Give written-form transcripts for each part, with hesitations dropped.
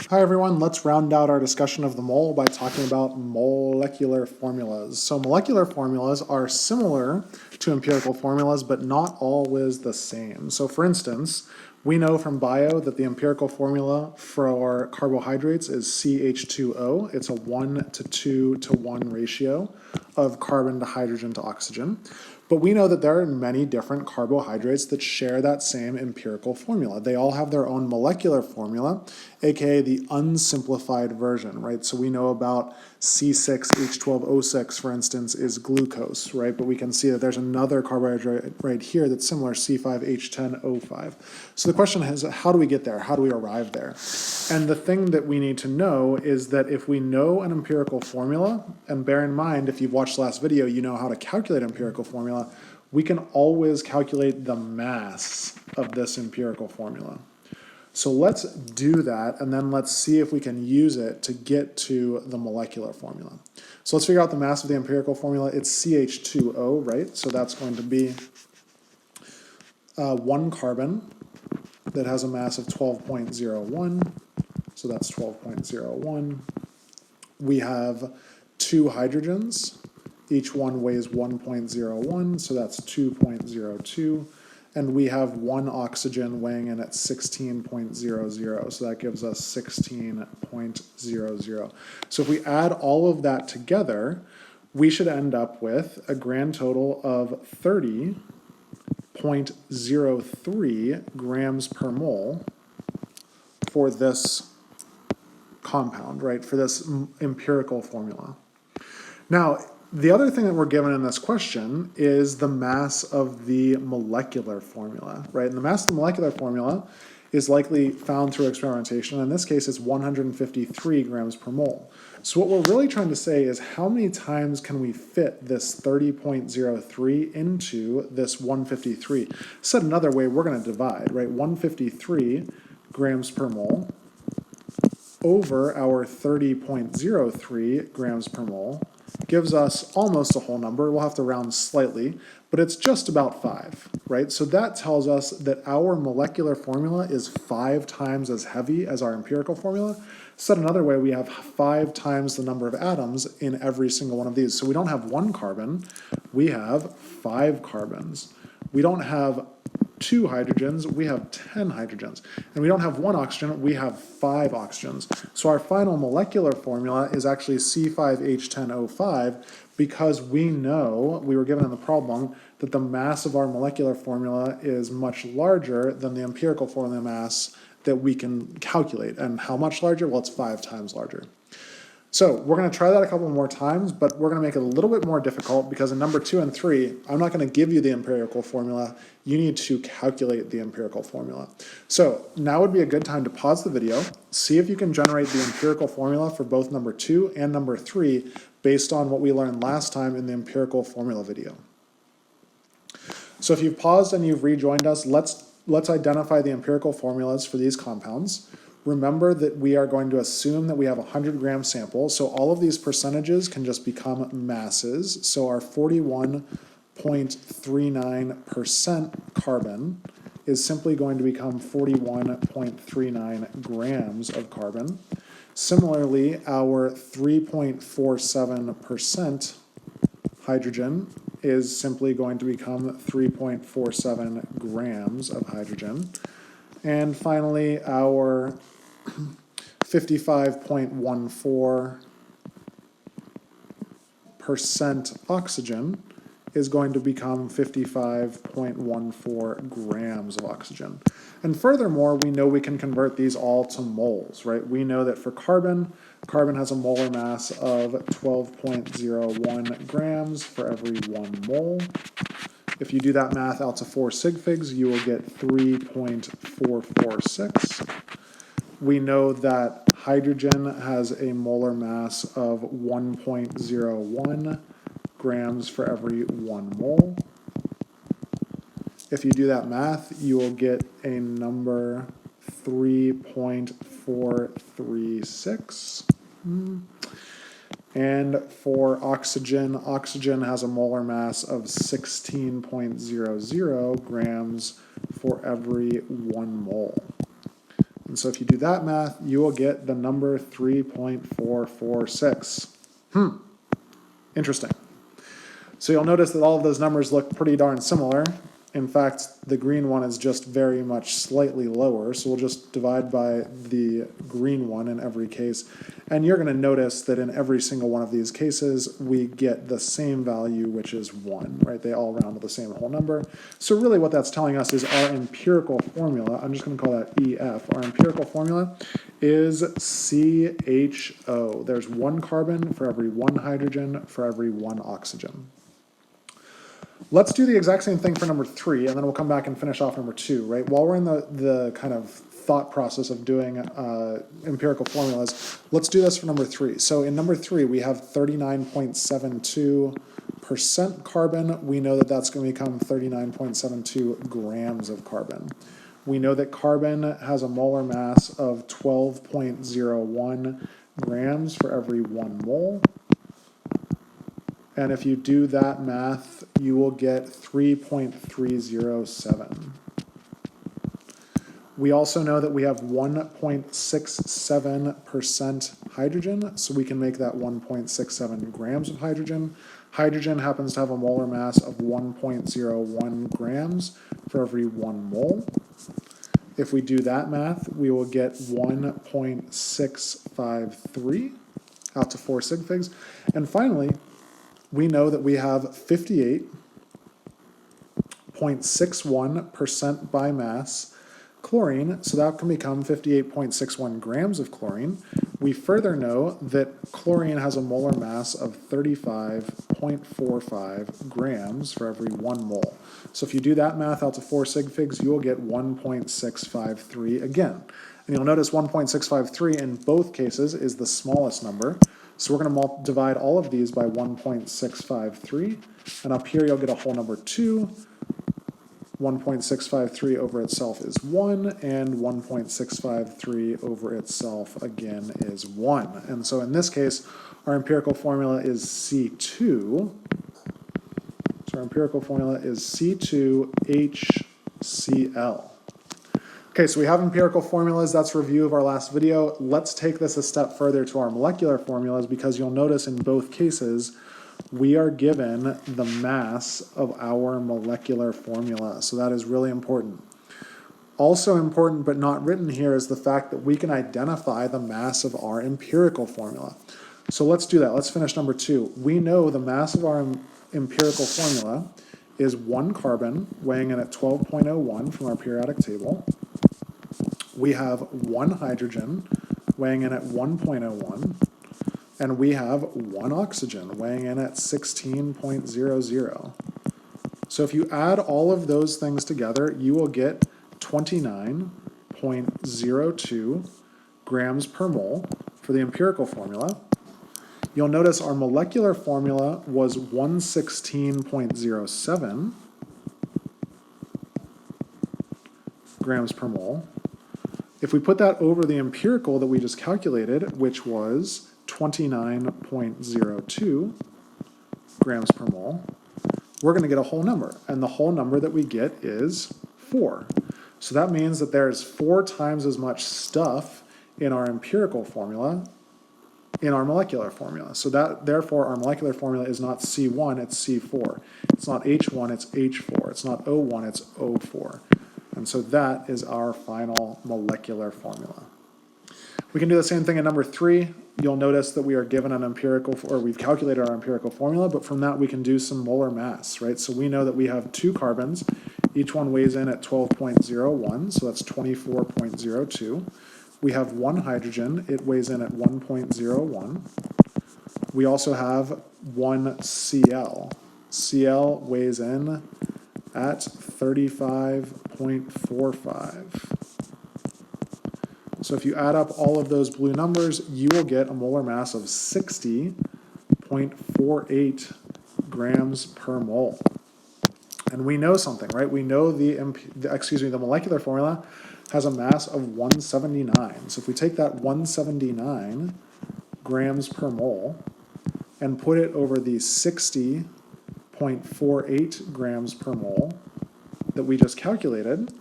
Hi everyone, let's round out our discussion of the mole by talking about molecular formulas. So molecular formulas are similar to empirical formulas, but not always the same. So for instance, we know from bio that the empirical formula for carbohydrates is CH2O. It's a 1 to 2 to 1 ratio of carbon to hydrogen to oxygen. But we know that there are many different carbohydrates that share that same empirical formula. They all have their own molecular formula, aka the unsimplified version, right? So we know about C6H12O6, for instance, is glucose, right? But we can see that there's another carbohydrate right here that's similar, C5H10O5. So the question is, how do we get there? How do we arrive there? And the thing that we need to know is that if we know an empirical formula, and bear in mind, if you've watched the last video, you know how to calculate empirical formula, we can always calculate the mass of this empirical formula. So let's do that, and then let's see if we can use it to get to the molecular formula. So let's figure out the mass of the empirical formula. It's CH2O, right? So that's going to be one carbon that has a mass of 12.01. So that's 12.01. We have two hydrogens. Each one weighs 1.01, so that's 2.02. And we have one oxygen weighing in at 16.00, so that gives us 16.00. So if we add all of that together, we should end up with a grand total of 30.03 grams per mole for this compound, right, for this empirical formula. Now, the other thing that we're given in this question is the mass of the molecular formula, right? And the mass of the molecular formula is likely found through experimentation. In this case, it's 153 grams per mole. So what we're really trying to say is how many times can we fit this 30.03 into this 153? Said another way, we're going to divide, right? 153 grams per mole over our 30.03 grams per mole gives us almost a whole number. We'll have to round slightly, but it's just about 5, right? So that tells us that our molecular formula is 5 times as heavy as our empirical formula. Said another way, we have 5 times the number of atoms in every single one of these. So we don't have 1 carbon, we have 5 carbons. We don't have 2 hydrogens, we have 10 hydrogens. And we don't have 1 oxygen, we have 5 oxygens. So our final molecular formula is actually C5H10O5 because we know, we were given in the problem, that the mass of our molecular formula is much larger than the empirical formula mass that we can calculate. And how much larger? Well, it's 5 times larger. So we're going to try that a couple more times, but we're going to make it a little bit more difficult because in number 2 and 3, I'm not going to give you the empirical formula. You need to calculate the empirical formula. So now would be a good time to pause the video, see if you can generate the empirical formula for both number 2 and number 3 based on what we learned last time in the empirical formula video. So if you've paused and you've rejoined us, let's identify the empirical formulas for these compounds. Remember that we are going to assume that we have a 100-gram sample, so all of these percentages can just become masses. So our 41.39% carbon is simply going to become 41.39 grams of carbon. Similarly, our 3.47% hydrogen is simply going to become 3.47 grams of hydrogen. And finally, our 55.14% oxygen is going to become 55.14 grams of oxygen. And furthermore, we know we can convert these all to moles, right? We know that for carbon, carbon has a molar mass of 12.01 grams for every 1 mole. If you do that math out to 4 sig figs, you will get 3.446. We know that hydrogen has a molar mass of 1.01 grams for every 1 mole. If you do that math, you will get a number 3.436. And for oxygen, oxygen has a molar mass of 16.00 grams for every 1 mole. And so if you do that math, you will get the number 3.446. Interesting. So you'll notice that all of those numbers look pretty darn similar. In fact, the green one is just very much slightly lower, so we'll just divide by the green one in every case. And you're going to notice that in every single one of these cases, we get the same value, which is 1, right? They all round to the same whole number. So really what that's telling us is our empirical formula, I'm just going to call that EF, our empirical formula is CHO. There's 1 carbon for every 1 hydrogen for every 1 oxygen. Let's do the exact same thing for number 3, and then we'll come back and finish off number 2, right? While we're in the kind of thought process of doing empirical formulas, let's do this for number 3. So in number 3, we have 39.72% carbon. We know that that's going to become 39.72 grams of carbon. We know that carbon has a molar mass of 12.01 grams for every 1 mole. And if you do that math, you will get 3.307. We also know that we have 1.67% hydrogen, so we can make that 1.67 grams of hydrogen. Hydrogen happens to have a molar mass of 1.01 grams for every 1 mole. If we do that math, we will get 1.653 out to 4 sig figs. And finally, we know that we have 58.61% by mass chlorine, so that can become 58.61 grams of chlorine. We further know that chlorine has a molar mass of 35.45 grams for every 1 mole. So if you do that math out to 4 sig figs, you will get 1.653 again. And you'll notice 1.653 in both cases is the smallest number. So we're going to divide all of these by 1.653, and up here you'll get a whole number 2. 1.653 over itself is 1, and 1.653 over itself again is 1. And so in this case, our empirical formula is C2. So our empirical formula is C2HCl. Okay, so we have empirical formulas. That's a review of our last video. Let's take this a step further to our molecular formulas, because you'll notice in both cases, we are given the mass of our molecular formula. So that is really important. Also important, but not written here, is the fact that we can identify the mass of our empirical formula. So let's do that. Let's finish number 2. We know the mass of our empirical formula is 1 carbon, weighing in at 12.01 from our periodic table. We have 1 hydrogen, weighing in at 1.01. And we have 1 oxygen, weighing in at 16.00. So if you add all of those things together, you will get 29.02 grams per mole for the empirical formula. You'll notice our molecular formula was 116.07 grams per mole. If we put that over the empirical that we just calculated, which was 29.02 grams per mole, we're going to get a whole number. And the whole number that we get is 4. So that means that there's 4 times as much stuff in our empirical formula in our molecular formula. So that, therefore, our molecular formula is not C1, it's C4. It's not H1, it's H4. It's not O1, it's O4. And so that is our final molecular formula. We can do the same thing in number 3. You'll notice that we are given an empirical, or we've calculated our empirical formula, but from that we can do some molar mass, right? So we know that we have 2 carbons. Each one weighs in at 12.01, so that's 24.02. We have 1 hydrogen. It weighs in at 1.01. We also have 1 Cl. Cl weighs in at 35.45. So if you add up all of those blue numbers, you will get a molar mass of 60.48 grams per mole. And we know something, right? We know the molecular formula has a mass of 179. So if we take that 179 grams per mole and put it over the 60.48 grams per mole that we just calculated,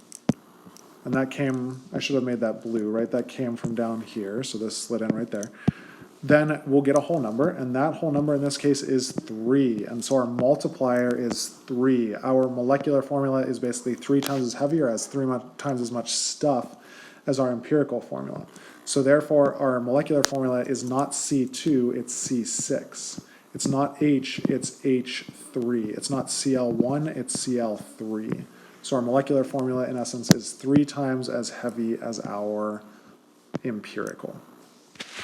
and that came, I should have made that blue, right? That came from down here, so this slid in right there. Then we'll get a whole number, and that whole number in this case is 3. And so our multiplier is 3. Our molecular formula is basically 3 times as heavy, or has 3 times as much stuff as our empirical formula. So therefore, our molecular formula is not C2, it's C6. It's not H, it's H3. It's not Cl1, it's Cl3. So our molecular formula, in essence, is 3 times as heavy as our empirical.